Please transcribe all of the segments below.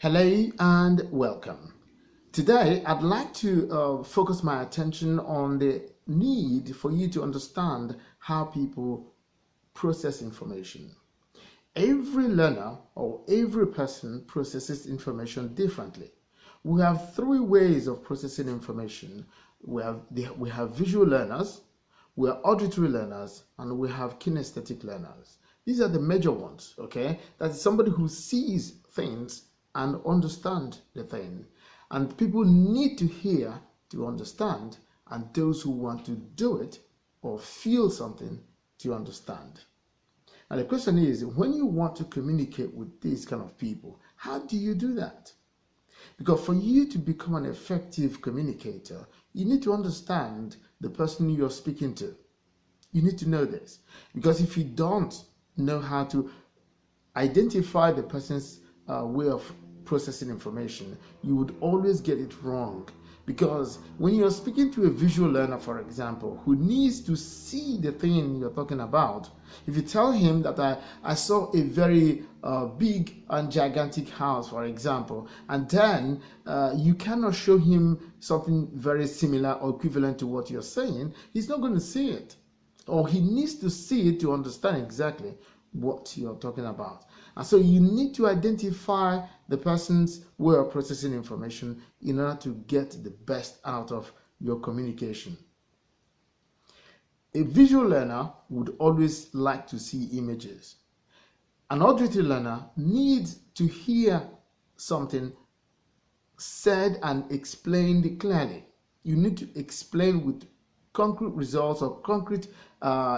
Hello and welcome. Today, I'd like to focus my attention on the need for you to understand how people process information. Every learner or every person processes information differently. We have three ways of processing information. We have visual learners, we are auditory learners, and we have kinesthetic learners. These are the major ones, okay? That is somebody who sees things and understand the thing. And people need to hear to understand, and those who want to do it or feel something to understand. And the question is, when you want to communicate with these kind of people, how do you do that? Because for you to become an effective communicator, you need to understand the person you're speaking to. You need to know this. Because if you don't know how to identify the person's way of processing information, you would always get it wrong. Because when you're speaking to a visual learner, for example, who needs to see the thing you're talking about, if you tell him that I saw a very big and gigantic house, for example, and then you cannot show him something very similar or equivalent to what you're saying, he's not going to see it. Or he needs to see it to understand exactly what you're talking about. And so you need to identify the person's way of processing information in order to get the best out of your communication. A visual learner would always like to see images. An auditory learner needs to hear something said and explained clearly. You need to explain with concrete results or concrete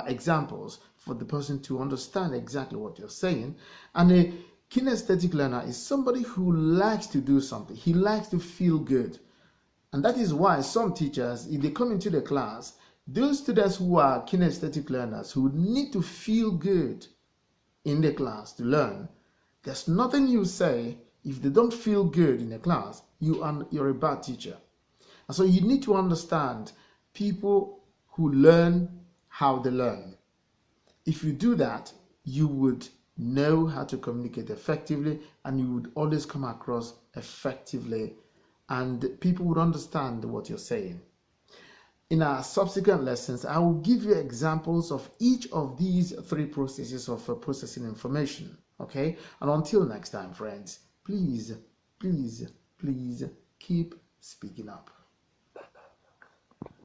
examples for the person to understand exactly what you're saying. And a kinesthetic learner is somebody who likes to do something. He likes to feel good. And that is why some teachers, if they come into the class, those students who are kinesthetic learners who need to feel good in the class to learn, there's nothing you say, if they don't feel good in the class, you're a bad teacher. And so you need to understand people who learn how they learn. If you do that, you would know how to communicate effectively, and you would always come across effectively, and people would understand what you're saying. In our subsequent lessons, I will give you examples of each of these three processes of processing information. Okay? And until next time, friends, please keep speaking up.